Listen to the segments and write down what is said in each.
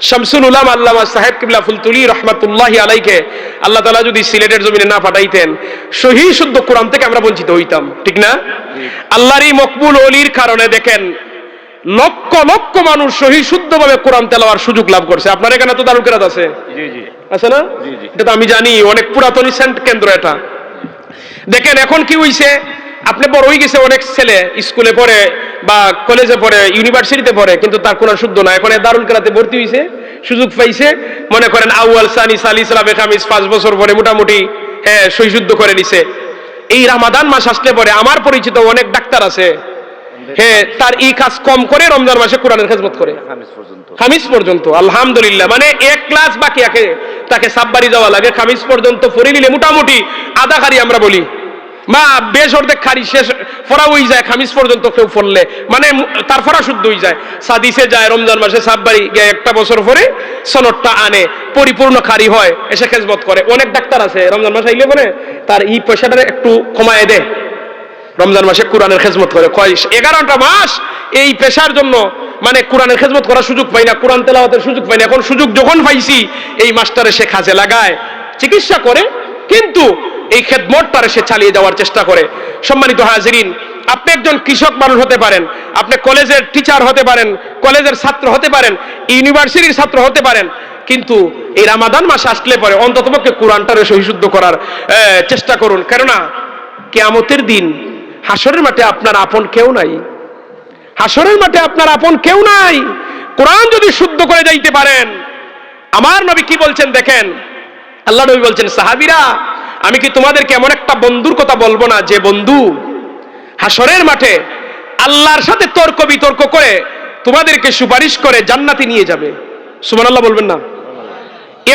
শামসুল উলামা আল্লামা সাহেব কিবলা ফুলতুলি রহমাতুল্লাহি আলাইকে আল্লাহ তাআলা যদি সিলেটের জমিনে না পাঠাইতেন, সহিহ শুদ্ধ কোরআন থেকে আমরা বঞ্চিত হইতাম, ঠিক না? আল্লাহর এই মকবুল ওলির কারণে দেখেন লক্ষ লক্ষ মানুষ সহিহ শুদ্ধভাবে কোরআন তেলাওয়ার সুযোগ লাভ করছে। আপনার এখানে তো দারুল কেরাত আছে, জি জি আছে না? এটা তো আমি জানি, অনেক পুরাতন কেন্দ্র এটা। দেখেন এখন কি হইছে, আপনি বড় হয়ে গেছে, অনেক ছেলে স্কুলে পড়ে বা কলেজে পড়ে, ইউনিভার্সিটিতে পড়ে, কিন্তু তার কোরআন শুদ্ধ না। এখন দারুল কেরাতে ভর্তি হইছে, সুযোগ পাইছে, মনে করেন আউয়াল সানি সালিস রাবে খামিস 5 বছর পরে মোটামুটি সহিহ শুদ্ধ করে নিছে। এই রমাদান মাস আসলে পরে আমার পরিচিত অনেক ডাক্তার আছে, তার এই কাজ কম করে রমজান মাসে কোরআনের খেদমত করে খামিস পর্যন্ত। আলহামদুলিল্লাহ, মানে এক ক্লাস বাকি আছে, তাকে সাববাড়ি যাওয়া লাগে, খামিস পর্যন্ত পড়ে নিলে মোটামুটি আধা খারি আমরা বলি, বা বেশ অর্ধেক খারি শেষ ফরা হয়ে যায় খামিস পর্যন্ত কেউ পড়লে, মানে তার ফরা শুদ্ধ হয়ে যায়। সাদিসে যায় রমজান মাসে সাববাড়ি গিয়ে একটা বছর পরে সনদটা আনে, পরিপূর্ণ খারি হয়, এসে খেদমত করে। অনেক ডাক্তার আছে রমজান মাসে আইলে মানে তার এই পয়সাটা একটু কমায় দেয়, রমজান মাসে কোরআনের খেদমত করে। 11টা মাস এই পেশার জন্য মানে কোরআনের খেদমত করার সুযোগ পাই না, কোরআন তেলাওয়াতের সুযোগ পাই না। এখন সুযোগ যখন পাইছি এই মাস্টারে সে কাজে লাগায়, চিকিৎসা করে, কিন্তু এই খেদমতটারে সে চালিয়ে যাওয়ার চেষ্টা করে। সম্মানিত হাজিরিন, আপনি একজন কৃষক মানুষ হতে পারেন, আপনি কলেজের টিচার হতে পারেন, কলেজের ছাত্র হতে পারেন, ইউনিভার্সিটির ছাত্র হতে পারেন, কিন্তু এই রমাদান মাস আসলে পরে অন্ততপক্ষে কোরআনটারে সহিহ শুদ্ধ করার চেষ্টা করুন। কেননা কিয়ামতের দিন হাসরের মাঠে আপনার আপন কেউ নাই, হাসরের মাঠে আপনার আপন কেউ নাই। কোরআন যদি শুদ্ধ করে যাইতে পারেন, আমার নবী কি বলছেন দেখেন, আল্লাহ নবী বলছেন, সাহাবীরা আমি কি তোমাদেরকে এমন একটা বন্ধুর কথা বলবো না, যে বন্ধু হাসরের মাঠে আল্লাহর সাথে তর্ক বিতর্ক করে তোমাদেরকে সুপারিশ করে জান্নাতে নিয়ে যাবে। সুবহানাল্লাহ বলবেন না?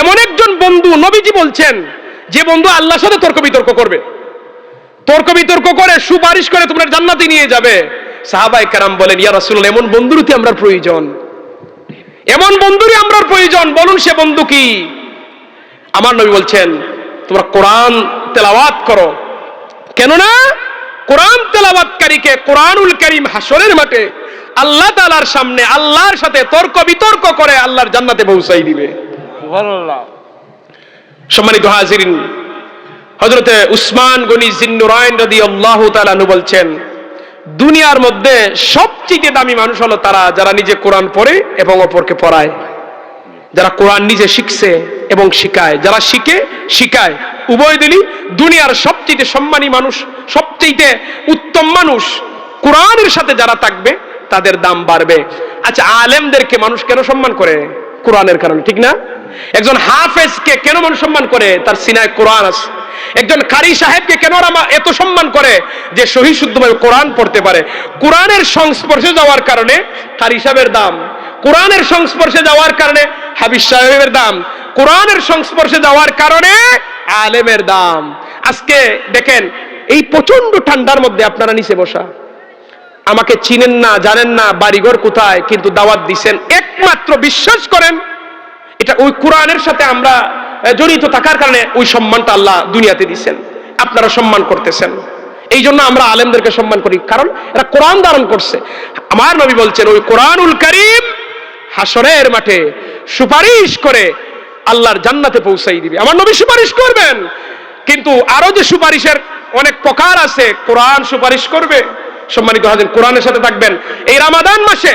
এমন একজন বন্ধু নবীজি বলছেন, যে বন্ধু আল্লাহর সাথে তর্ক বিতর্ক করবে, তর্ক বিতর্ক করে সুপারিশ করে তোমরা জান্নাতে নিয়ে যাবে। সাহাবায়ে কেরাম বলেন, ইয়া রাসূলুল্লাহ, এমন বন্ধুরই আমরা প্রয়োজন, এমন বন্ধুরই আমরা প্রয়োজন, বলুন সে বন্ধু কি? আমার নবী বলছেন, তোমরা কোরআন তেলাওয়াত করো, কেননা কোরআন তেলাওয়াতকারীকে কোরআনুল কারীম হাসরের মাঠে আল্লাহ তাআলার সামনে আল্লাহর সাথে তর্ক বিতর্ক করে আল্লাহর জান্নাতে পৌঁছাই দিবে। সুবহানাল্লাহ। সম্মানিত হাজিরিন, হযরতে উসমান গনি জিন্নুরাইন রাদিয়াল্লাহু তাআলা আনহু বলছেন, দুনিয়ার মধ্যে সবচেয়ে দামি মানুষ হলো তারা যারা নিজে কোরআন পড়ে এবং অপরকে পড়ায়, যারা কোরআন নিজে শিখছে এবং শিখায়, যারা শিখে শিখায়, উভয় দিলই দুনিয়ার সবচেয়ে সম্মানী মানুষ, সবচেয়ে উত্তম মানুষ। কোরআনের সাথে যারা থাকবে তাদের দাম বাড়বে। আচ্ছা, আলেমদেরকে মানুষ কেন সম্মান করে? কোরআনের কারণে, ঠিক না? একজন হাফেজকে কেন মানুষ সম্মান করে? তার সিনায় কোরআন আছে। একজন কারি সাহেবকে কেন এত সম্মান করে? যে সহিহ শুদ্ধভাবে কোরআন পড়তে পারে। কোরআনের সংস্পর্শে যাওয়ার কারণে কারি সাহেবের দাম, কোরআনের সংস্পর্শে যাওয়ার কারণে হাফিজ সাহেবের দাম, কোরআনের সংস্পর্শে যাওয়ার কারণে আলেমের দাম। আজকে দেখেন, এই প্রচন্ড ঠান্ডার মধ্যে আপনারা নিচে বসা, আমাকে চিনেন না, জানেন না বাড়িঘর কোথায়, কিন্তু দাওয়াত দিচ্ছেন, একমাত্র বিশ্বাস করেন এটা ওই কোরআনের সাথে আমরা জড়িত থাকার কারণে ওই সম্মানটা আল্লাহ দুনিয়াতে দিচ্ছেন, আপনারা সম্মান করতেছেন। এই জন্য আমরা আলেমদেরকে সম্মান করি, কারণ এরা কোরআন ধারণ করছে। আমার নবী বলছেন, ওই কোরআনুল কারীম হাসরের মাঠে সুপারিশ করে আল্লাহর জান্নাতে পৌঁছাই দিবে। আমার নবী সুপারিশ করবেন, কিন্তু আরো যে সুপারিশের অনেক প্রকার আছে, কোরআন সুপারিশ করবে। সম্মানিত হাজির, কোরআনের সাথে থাকবেন। এই রমাদান মাসে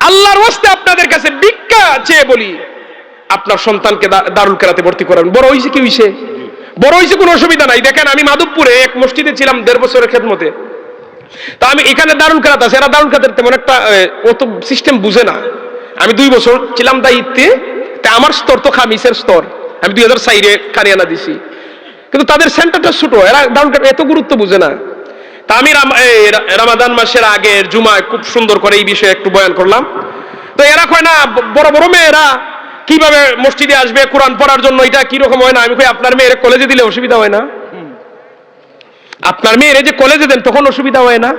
আল্লাহর ওয়াস্তে আপনাদের কাছে ভিক্ষা চেয়ে বলি, আপনার সন্তানকে দারুল কেরাতে ভর্তি করান। বড় হইছে কি হইছে, বড় হইছে, কোনো অসুবিধা নাই। দেখেন, আমি মাধবপুরে এক মসজিদে ছিলাম 1.5 বছরের খেদমতে, তা আমি এখানে দারুল কেরাত আছে, এরা দারুল কেরাতের তেমন একটা অত সিস্টেম বুঝে না। আমি 2 বছর ছিলাম দায়িত্বে, তা আমার স্তর তো খামিসের স্তর, আমি 2004-এ কারিয়ানা দিছি, কিন্তু তাদের সেন্টারটা ছোট, এরা দারুল কেরাত এত গুরুত্ব বুঝে না। তা আমি রমাদান মাসের আগের জুমায় খুব সুন্দর করে এই বিষয়ে একটু বয়ান করলাম। তো এরা কয় না, বড় বড় মেয়েরা কিভাবে মসজিদে আসবে কোরআন পড়ার জন্য, এটা কিরকম হয় না? আমি কই, আপনার মেয়ের কলেজে দিলে অসুবিধা হয় না? আপনার মেয়ের যে কলেজে দেন তখন অসুবিধা হয় না?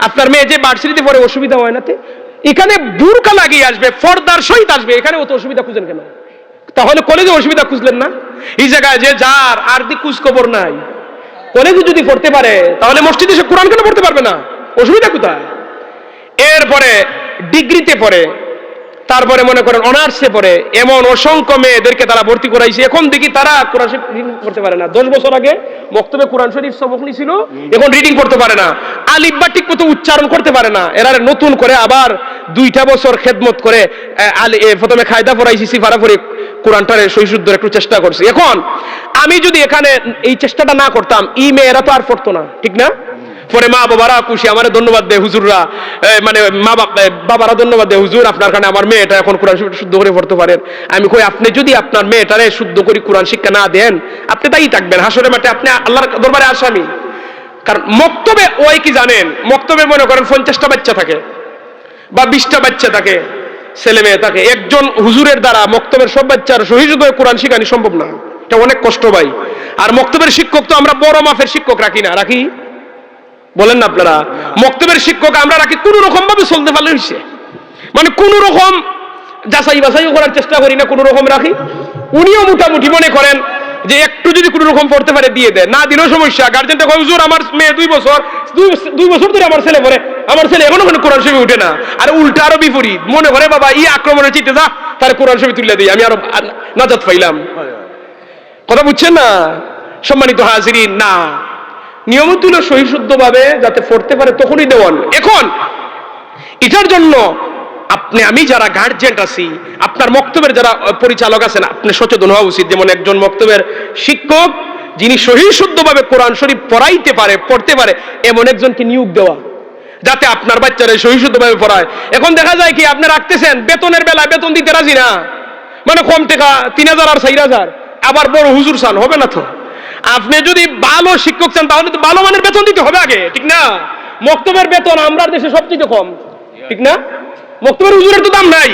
আপনার মেয়ে যে ভার্সিটিতে পড়ে অসুবিধা হয় না? এখানে বুরকা লাগিয়ে আসবে, পর্দার সহিত আসবে, এখানে অত অসুবিধা খুঁজেন কেন? তাহলে কলেজে অসুবিধা খুঁজলেন না? এই জায়গায় যে যার আর দি কুছ খবর নাই, কলেজে যদি পড়তে পারে তাহলে মসজিদে সে কোরআন কেন পড়তে পারবে না? অসুবিধা কোথায়? এরপরে ডিগ্রিতে পড়ে, তারপরে মনে করেন অনার্সে পড়ে, এমন অসংখ্য মেয়েদেরকে তারা ভর্তি করাইছে। এখন দেখি তারা কোরআন শরীফ রিডিং করতে পারে না। 10 বছর আগে মক্তবে কোরআন শরীফ সবক নিছিল, এখন রিডিং করতে পারে না, আলিফ বা ঠিক মতো উচ্চারণ করতে পারে না। এরা নতুন করে আবার 2টা বছর খেদমত করে প্রথমে কায়দা পড়াইছি, সিফারা পড়ে কোরআনটারে সহিশুদ্ধর একটু চেষ্টা করছি। এখন আমি যদি এখানে এই চেষ্টাটা না করতাম, এই মেয়েরা তো আর পড়তো না, ঠিক না? পরে মা বাবারা খুশি, আমার ধন্যবাদ দেয় হুজুররা, মানে বাবারা ধন্যবাদ দেয়, হুজুর আপনার কারণে আমার মেয়েটা এখন কোরআন শুদ্ধ করে পড়তে পারেন। আমি কই, আপনি যদি আপনার মেয়েটারে শুদ্ধ করে কোরআন শিক্ষা না দেন, আপনি তাই থাকবেন হাসরের মাঠে, আপনি আল্লাহর দরবারে আসামি। কারণ মক্তবে ওই কি জানেন, মক্তবে মনে করেন 50টা বাচ্চা থাকে বা 20টা বাচ্চা থাকে, ছেলে মেয়ে থাকে। একজন হুজুরের দ্বারা মক্তবের সব বাচ্চার সহিশুদ্ধ হয়ে কোরআন শিখানি সম্ভব না, এটা অনেক কষ্ট ভাই। আর মক্তবের শিক্ষক তো আমরা বড় মাপের শিক্ষক রাখি না, রাখি? বলেন না আপনারা? মক্তবের শিক্ষক আমরা রাখি কোন রকম ভাবে চলতে পারলে হইছে, মানে কোন রকম যাচাই বাছাই করার চেষ্টা করি না, কোন রকম রাখি। উনিও মোটামুটি মনে করেন যে একটু যদি কোন রকম পড়তে পারে দিয়ে দেয়, না দিলেও সমস্যা। গার্জেনটা কয়, হুজুর আমার মেয়ে 2 বছর ধরে আমার ছেলে পড়ে, আমার ছেলে এখনো কোনো কোরআন শরীফ উঠে না। আর উল্টা আরো বিপরীত, মনে করে বাবা ই আক্রমণের চিন্তা, যা তার কোরআন শরীফ তুলে দিই, আমি আরো নাজাত পাইলাম। কথা বুঝছেন না সম্মানিত হাজিরিন? না, নিয়মিত হলো সহিশুদ্ধভাবে যাতে পড়তে পারে তখনই দেওয়ান। এখন এটার জন্য আপনি আমি যারা গার্জেন আছি, আপনার মক্তবের যারা পরিচালক আছেন, আপনি সচেতন হওয়া উচিত। যেমন একজন মক্তবের শিক্ষক যিনি সহিশুদ্ধভাবে কোরআন শরীফ পড়াইতে পারে, পড়তে পারে, এমন একজনকে নিয়োগ দেওয়া, যাতে আপনার বাচ্চারা সহিশুদ্ধভাবে পড়ায়। এখন দেখা যায় কি, আপনি রাখতেছেন, বেতনের বেলায় বেতন দিতে রাজি না, মানে কম টাকা 3000 আর 4000, আবার বড় হুজুর চান, হবে না তো। আপনি যদি ভালো শিক্ষক চান তাহলে তো ভালো মানের বেতন দিতে হবে আগে, ঠিক না? মক্তবের বেতন আমরা দেশে সবচেয়ে কম, ঠিক না? মক্তবের হুজুরের তো দাম নাই।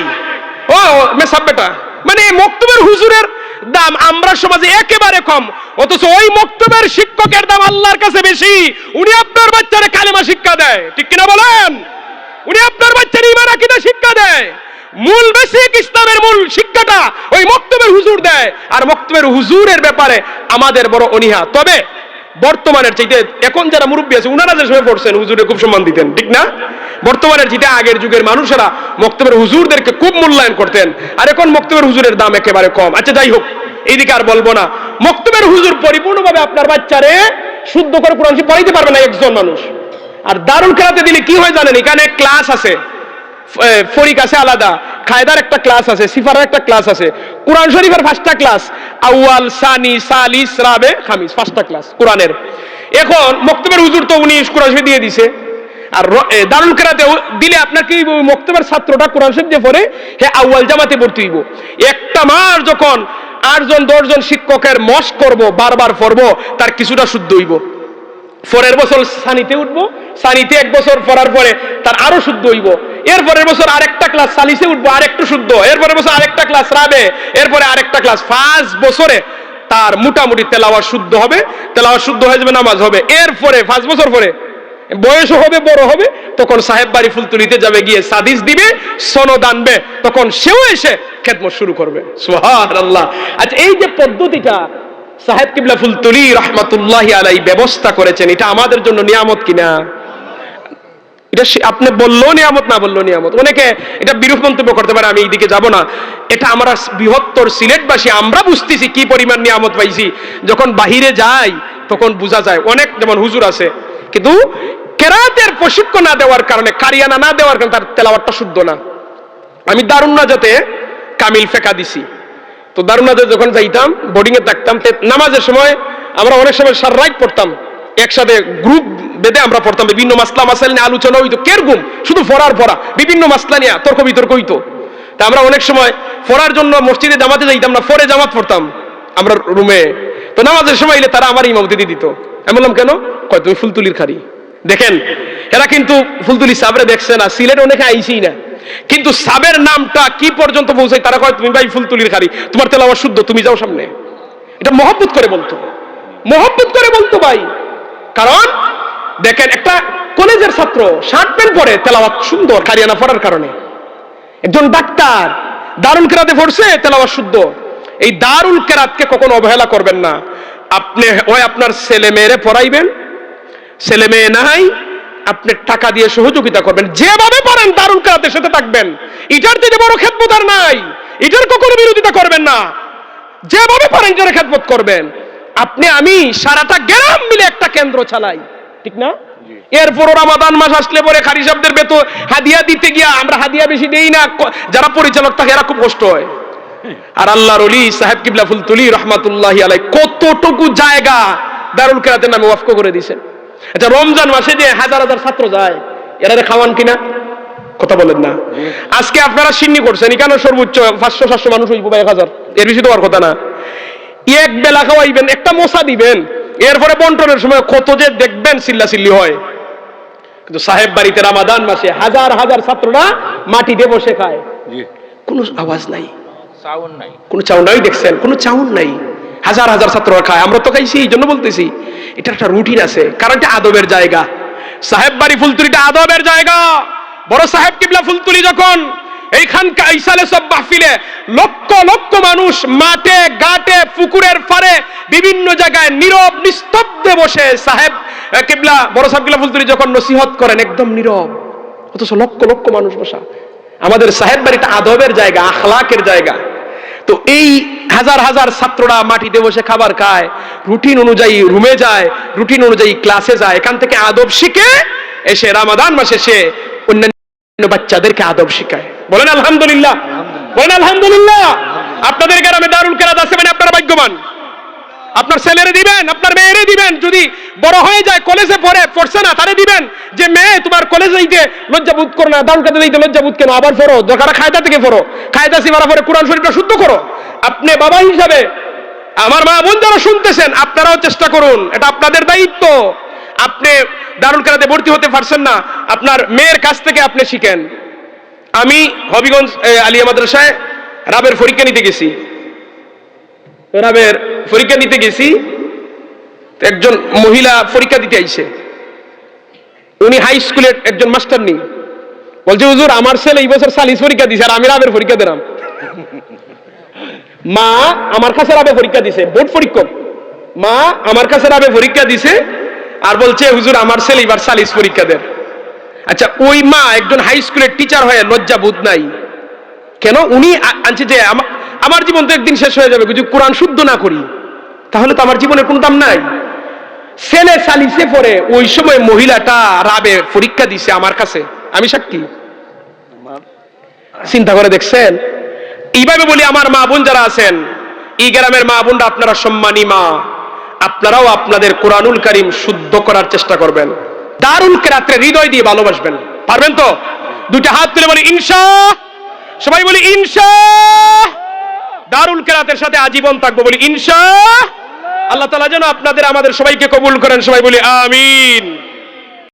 ও মেসাব বেটা, মানে মক্তবের হুজুরের দাম আমরা সমাজে একেবারে কম, অথচ ওই মক্তবের শিক্ষকের দাম আল্লাহর কাছে বেশি। উনি আপনার বাচ্চারে কালেমা শিক্ষা দেয়, ঠিক কিনা বলেন? উনি আপনার বাচ্চার ঈমান আকীদা শিক্ষা দেয়। মূল বেসিক ইসলামের মূল শিক্ষাটা ওই মক্তবের হুজুর দেয়। আর মক্তবের হুজুরের ব্যাপারে আমাদের বড় অনীহা। তবে বর্তমানের চাইতে এখন যারা মুরব্বী আছে, উনারা যে সময় পড়ছেন হুজুরে খুব সম্মান দিতেন, ঠিক না? বর্তমানের চাইতে আগের যুগের মানুষেরা মক্তবের হুজুরদেরকে খুব মূল্যায়ন করতেন। আর এখন মক্তবের হুজুরের দাম একেবারে কম। আচ্ছা যাই হোক, এইদিকে আর বলবো না। মক্তবের হুজুর পরিপূর্ণভাবে আপনার বাচ্চারে শুদ্ধ করে কোরআন শরীফ পড়াইতে পারবে না একজন মানুষ। আর দারুল কেরাতে দিলে কি হয় জানেন? এখানে ক্লাস আছে, ফরিক আছে আলাদা, কায়দার একটা ক্লাস আছে, সিফারের একটা ক্লাস আছে, কোরআন শরীফের 5টা ক্লাস, আউয়াল, সানি, সালিস, রাবে, খামিস, 5টা ক্লাস কোরআনের। এখন মক্তবের হুজুর তো উনি কোরআন শরীফ দিয়ে দিছে, আর দারুল কেরাতে দিলে আপনার কি মক্তবের ছাত্রটা কোরআন শরীফ দিয়ে পড়ে, হে আউয়াল জামাতে ভর্তি হইব। একটা মাস যখন 8জন 10জন শিক্ষকের মস্ক করব, বারবার পড়বো, তার কিছুটা শুদ্ধ হইব। পরের বছর সানিতে উঠবো, সানিতে 1 বছর পড়ার পরে তার আরো শুদ্ধ হইব। এরপরের বছর আরেকটা ক্লাস সালিসে উঠবো, আরেকটু শুদ্ধ। এরপরের বছর আরেকটা ক্লাস রাবে, এরপরে আরেকটা ক্লাস। 5 বছরে তার মোটামুটি তেলাওয়াত শুদ্ধ হবে, তেলাওয়াত শুদ্ধ হয়ে যাবে, নামাজ হবে। এরপরে 5 বছর পরে বয়সও হবে, বড় হবে, তখন সাহেব বাড়ি ফুলতুলিতে যাবে, গিয়ে সাদিস দিবে, সনদ আনবে, তখন সেও এসে খেদমত শুরু করবে। সুবহানাল্লাহ। আচ্ছা, এই যে পদ্ধতিটা সাহেব কিবলা ফুলতুলি রহমাতুল্লাহি আলাইহি ব্যবস্থা করেছেন, এটা আমাদের জন্য নিয়ামত কিনা? এটা আপনি বললেও নিয়ামত, না বললেও নিয়ামত। অনেকে এটা বিরূপ মন্তব্য করতে পারে, আমি এইদিকে যাব না। এটা আমরা বৃহত্তর সিলেটবাসী আমরা বুঝতেছি কি পরিমাণ নিয়ামত পাইছি। যখন বাহিরে যাই তখন বোঝা যায়। অনেক যেমন হুজুর আছে, কিন্তু কেরাতের প্রশিক্ষণ না দেওয়ার কারণে, কারিয়ানা না দেওয়ার কারণে তার তেলাওয়াতটা শুদ্ধ না। আমি দারুন নাজাতে কামিল ফেকা দিছি, তো দারুন নাজাতে যখন যাইতাম, বোর্ডিং এ থাকতাম, নামাজের সময় আমরা অনেক সময় সাররাইট পড়তাম, একসাথে গ্রুপ বেঁধে আমরা পড়তাম। বিভিন্ন মাসলা মাসাইল নিয়ে আলোচনা হইতো, কেরকম শুধু পড়া, বিভিন্ন মাসলা নিয়ে তর্ক বিতর্ক হইতো। তা আমরা অনেক সময় পড়ার জন্য মসজিদে জামাতে যাইতাম না, পরে জামাত পড়তাম আমরা রুমে। তো নামাজের সময় এলে তারা আমার ইমামতি দিয়ে দিত। আমি বললাম, কেন? কয়, তুমি ফুলতুলির খারি। দেখেন, এরা কিন্তু ফুলতুলি সাবরে দেখছে না, সিলেট অনেকে আইসি না, কিন্তু সাবের নামটা কি পর্যন্ত পৌঁছায়, তারা কয়, তুমি ভাই ফুলতুলির খারি, তোমার তেলাওয়াত শুদ্ধ, তুমি যাও সামনে। এটা মহব্বত করে বলতো, মহব্বত করে বলতো ভাই। কারণ দেখেন, একটা কলেজের ছাত্র শার্ট প্যান্ট পরে তেলাওয়াত সুন্দর, কারিয়ানা পড়ার কারণে। একজন ডাক্তার দারুল কেরাতে পড়ছে, তেলাওয়াত শুদ্ধ। এই দারুল কেরাতকে কখনো অবহেলা করবেন না। আপনি ওই আপনার ছেলে মেয়েরে পড়াইবেন, ছেলে মেয়ে নাই, আপনি টাকা দিয়ে সহযোগিতা করবেন, যেভাবে পারেন দারুল কেরাতের সাথে থাকবেন। এটার থেকে বড় খেদমত আর নাই, এটার কখনো বিরোধিতা করবেন না, যেভাবে পারেন যারা খেদমত করবেন। আপনি আমি সারাটা গ্রাম মিলে একটা কেন্দ্র চালাই, ঠিক না? এরপর রমাদান মাস আসলে পরে কারি সাহেবদের বেতন হাদিয়া দিতে গিয়া আমরা হাদিয়া বেশি দেই না, যারা পরিচালক থাকে এরা খুব কষ্ট হয়। আর আল্লাহর ওলি সাহেব কিবলা ফুলতুলি রহমাতুল্লাহি আলাইহি কতটুকু জায়গা দারুল কেরাতের নামে ওয়াকফ করে দিয়েছেন। আচ্ছা, রমজান মাসে যে হাজার হাজার ছাত্র যায়, এরা খাওয়ান কিনা? কথা বলেন না। আজকে আপনারা সিন্নি করছেন, এখানে সর্বোচ্চ 500-700 মানুষ হইব বা 1000, এর বেশি তো আর কথা না। এক বেলা খাওয়াইবেন, একটা মশা দিবেন, এরপরে বন্টনের সময় কত যে দেখবেন চিল্লাচিল্লি হয়। কিন্তু সাহেব বাড়িতে রমাদান মাসে হাজার হাজার ছাত্ররা মাটিতে বসে খায়, কোনো আওয়াজ নাই, কোনো চাউন নাই, দেখছেন কোনো চাউন নাই, হাজার হাজার ছাত্ররা খায়। আমরা তো খাইছি, এই জন্য বলতেছি এটা একটা রুটিন আছে, কারণ এটা আদবের জায়গা। সাহেব বাড়ি ফুলতুলিটা আদবের জায়গা। বড় সাহেব কিবলা ফুলতুলি যখন এইখানকার এই সালে সব মাহফিলে লক্ষ লক্ষ মানুষ মাঠে ঘাটে পুকুরের পাড়ে বিভিন্ন জায়গায় নীরব নিস্তব্ধে বসে সাহেব কিবলা বড় সাহেব কিবলা ফুলতুলি যখন নসিহত করেন একদম নীরব, অথচ লক্ষ লক্ষ মানুষ বসা। আমাদের সাহেব বাড়িটা আদবের জায়গা, আখলাকের জায়গা। তো এই হাজার হাজার ছাত্ররা মাটিতে বসে খাবার খায়, রুটিন অনুযায়ী রুমে যায়, রুটিন অনুযায়ী ক্লাসে যায়, এখান থেকে আদব শিখে এসে রমাদান মাসে সে অন্যান্য বাচ্চাদেরকে আদব শিখায়। বলেন আলহামদুলিল্লাহ, বলেন আলহামদুলিল্লাহ। আপনাদের গ্রামে দারুল কেরাত আছে মানে আপনারা ভাগ্যবান। আপনার ছেলেরে দিবেন, আপনার মেয়েরে দিবেন, যদি বড় হয়ে যায় কলেজে পড়ছে না তারে দিবেন, যে মেয়ে তোমার কলেজে যাইতে লজ্জা বোধ করো না, দারুল কেরাতে যাইতে লজ্জা বোধ কেন, আবার পড়ো, দরকার কায়দা থেকে পড়ো, কায়দা সিমারা পরে কোরআন শরীফটা শুদ্ধ করো। আপনি বাবা হিসাবে আমার মা বোন যারা শুনতেছেন, আপনারাও চেষ্টা করুন, এটা আপনাদের দায়িত্ব। আপনি দারুল কেরাতে ভর্তি হতে পারছেন না, আপনার মেয়ের কাছ থেকে আপনি শিখেন। আমি হবিগঞ্জ আলিয়া মাদ্রাসায় রাবের পরীক্ষা নিতে গেছি, রাবের পরীক্ষা দিতে গেছি, একজন মহিলা পরীক্ষা দিতে আইছে, উনি হাই স্কুলের একজন মাস্টার নি, বলছে হুজুর আমার ছেলে এই বছর সালিস পরীক্ষা দিছে আর আমি রাবের পরীক্ষা দিলাম। মা আমার কাছে রাবে পরীক্ষা দিছে, বোর্ড পরীক্ষক, মা আমার কাছে রাবে পরীক্ষা দিছে আর বলছে হুজুর আমার ছেলে এবার সালিস পরীক্ষা দেন। আচ্ছা, ওই মা একজন হাই স্কুলের টিচার হয়ে লজ্জা বোধ নাই কেন? উনি আনছে যে আমার জীবন তো একদিন শেষ হয়ে যাবে, যদি কোরআন শুদ্ধ না করি তাহলে তো আমার জীবনের কোনো দাম নাই। ছেলে সালিসে পড়ে, ওই সময় মহিলাটা রাবে পরীক্ষা দিছে আমার কাছে, আমি সাক্ষী। চিন্তা করে দেখছেন? এইভাবে বলি আমার মা বোন যারা আছেন, এই গ্রামের মা বোনরা আপনারা সম্মানী মা, আপনারাও আপনাদের কোরআনুল কারীম শুদ্ধ করার চেষ্টা করবেন, দারুল কেরাতে হৃদয় দিয়ে ভালোবাসবেন। পারবেন তো? দুইটা হাত তুলে বলি ইনশাআল্লাহ, সবাই বলি ইনশাআল্লাহ। দারুল কেরাতের সাথে আজীবন থাকবো, বলি ইনশাআল্লাহ। আল্লাহ তাআলা যেন আপনাদের আমাদের সবাইকে কবুল করেন, সবাই বলি আমিন।